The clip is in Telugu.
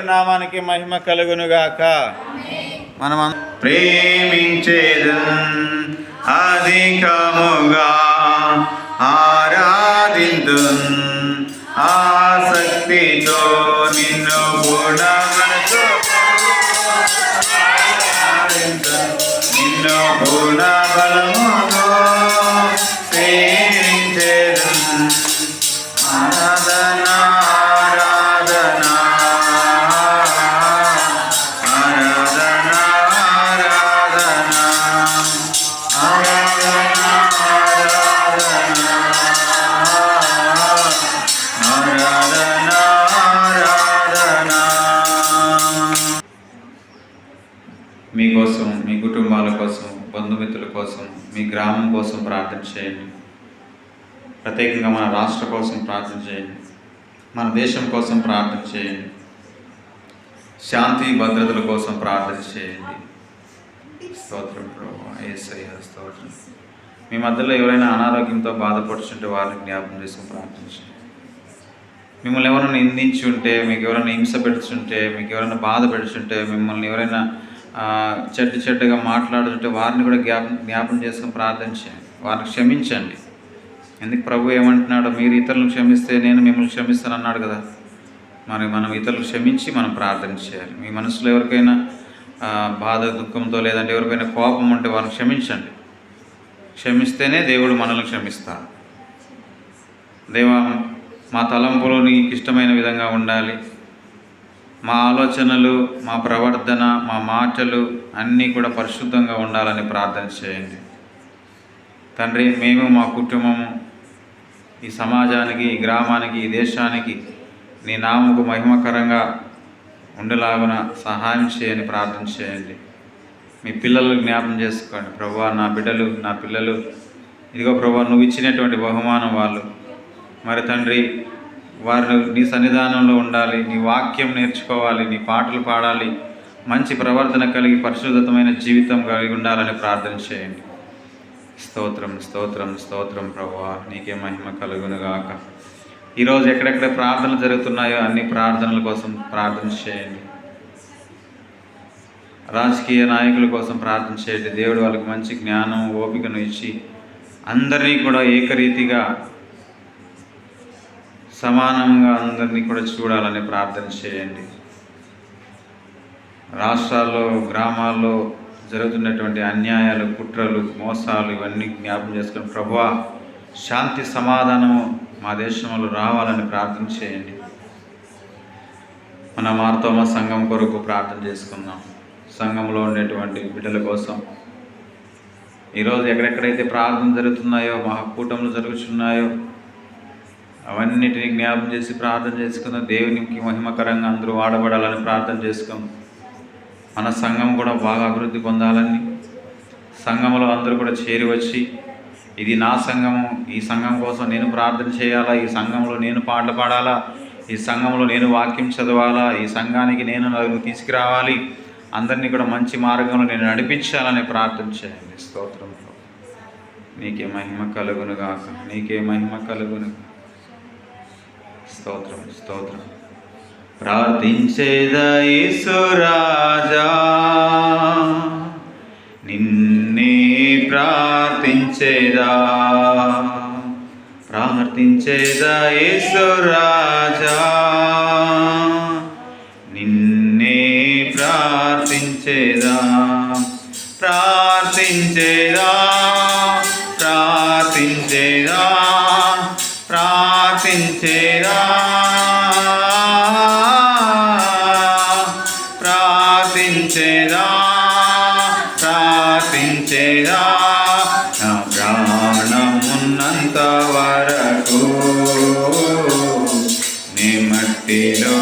నామానికి మహిమ కలుగునుగాక. మనం ప్రేమించేదు అధికముగా ఆరాధింతు ఆసక్తితో నిన్ను కూడా నిన్ను కూడా బలముతో ప్రేమించేదు ఆరాధన మీకోసం కోసం, మీ కుటుంబాల కోసం, బంధుమిత్రుల కోసం, మీ గ్రామం కోసం ప్రార్థన చేయండి. ప్రత్యేకంగా మన రాష్ట్ర కోసం ప్రార్థన చేయండి. మన దేశం కోసం ప్రార్థన చేయండి. శాంతి భద్రతల కోసం ప్రార్థన చేయండి. స్తోత్రం ప్రభువా, యేసయ్య స్తోత్రం. మీ మధ్యలో ఎవరైనా అనారోగ్యంతో బాధపడుతుంటే వారిని జ్ఞాపకం చేసుకుని ప్రార్థించండి. మిమ్మల్ని ఎవరైనా నిందించి ఉంటే, మీకు ఎవరైనా హింస పెడుతుంటే, మీకు ఎవరైనా బాధ పెడుతుంటే, మిమ్మల్ని ఎవరైనా చెడ్డగా మాట్లాడుతుంటే వారిని కూడా జ్ఞాపకం చేసుకుని ప్రార్థించండి. వారిని క్షమించండి. ఎందుకు ప్రభు ఏమంటున్నాడో, మీరు ఇతరులను క్షమిస్తే నేను మిమ్మల్ని క్షమిస్తాను అన్నాడు కదా. మరి మనం ఇతరులు క్షమించి మనం ప్రార్థన చేయాలి. మీ మనసులో ఎవరికైనా బాధ దుఃఖంతో లేదంటే ఎవరికైనా కోపం ఉంటే వారిని క్షమించండి. క్షమిస్తేనే దేవుడు మనల్ని క్షమిస్తాడు. దేవా, మా తలంపులు నీకు ఇష్టమైన విధంగా ఉండాలి. మా ఆలోచనలు, మా ప్రవర్తన, మా మాటలు అన్నీ కూడా పరిశుద్ధంగా ఉండాలని ప్రార్థన చేయండి. తండ్రి, మేము మా కుటుంబము ఈ సమాజానికి, ఈ గ్రామానికి, ఈ దేశానికి నీ నామకు మహిమకరంగా ఉండేలాగున సహాయం చేయని ప్రార్థన చేయండి. మీ పిల్లలు జ్ఞాపం చేసుకోండి ప్రభువా. నా బిడ్డలు, నా పిల్లలు, ఇదిగో ప్రభువా, నువ్వు ఇచ్చినటువంటి బహుమానం వాళ్ళు. మరి తండ్రి, వారు నీ సన్నిధానంలో ఉండాలి, నీ వాక్యం నేర్చుకోవాలి, నీ పాటలు పాడాలి, మంచి ప్రవర్తన కలిగి పరిశుద్ధమైన జీవితం కలిగి ఉండాలని ప్రార్థన చేయండి. స్తోత్రం, స్తోత్రం, స్తోత్రం ప్రభువా, నీకే మహిమ కలుగునుగాక. ఈరోజు ఎక్కడెక్కడ ప్రార్థనలు జరుగుతున్నాయో అన్ని ప్రార్థనల కోసం ప్రార్థన చేయండి. రాజకీయ నాయకుల కోసం ప్రార్థన చేయండి. దేవుడు వాళ్ళకి మంచి జ్ఞానం, ఓపికను ఇచ్చి అందరినీ కూడా ఏకరీతిగా సమానంగా అందరినీ కూడా చూడాలని ప్రార్థన చేయండి. రాష్ట్రాల్లో, గ్రామాల్లో జరుగుతున్నటువంటి అన్యాయాలు, కుట్రలు, మోసాలు ఇవన్నీ జ్ఞాపకం చేసుకుని ప్రభువా, శాంతి సమాధానము మా దేశంలో రావాలని ప్రార్థన చేయండి. మన మార్తోమ సంఘం కొరకు ప్రార్థన చేసుకుందాం. సంఘంలో ఉండేటువంటి బిడ్డల కోసం ఈరోజు ఎక్కడెక్కడైతే ప్రార్థన జరుగుతున్నాయో, మహాకూటములు జరుగుతున్నాయో అవన్నిటిని జ్ఞాపకం చేసి ప్రార్థన చేసుకుందాం. దేవునికి మహిమకరంగా అందరూ వాడబడాలని ప్రార్థన చేసుకుందాం. మన సంఘం కూడా బాగా అభివృద్ధి పొందాలని, సంఘంలో అందరూ కూడా చేరి వచ్చి ఇది నా సంఘము, ఈ సంఘం కోసం నేను ప్రార్థన చేయాలా, ఈ సంఘంలో నేను పాటలు పాడాలా, ఈ సంఘంలో నేను వాక్యం చదవాలా, ఈ సంఘానికి నేను నలుగురు తీసుకురావాలి, అందరినీ కూడా మంచి మార్గంలో నేను నడిపించాలని ప్రార్థన చేయండి. స్తోత్రం, నీకే మహిమ కలుగునుగాక, నీకే మహిమ కలుగును. స్తోత్రం, స్తోత్రం. ప్రార్థించేదా యేసు రాజా, నిన్నే ప్రార్థించేదా, ప్రార్థించేదా యేసు రాజా, నిన్నే ప్రార్థించేదా, ప్రార్థించేదా, ప్రార్థించేదా, ప్రార్థించేదా, ప్రార్థించేదా, ప్రార్థించేదా. నా ప్రాణమున్నంత వరకు నీ మట్టిలో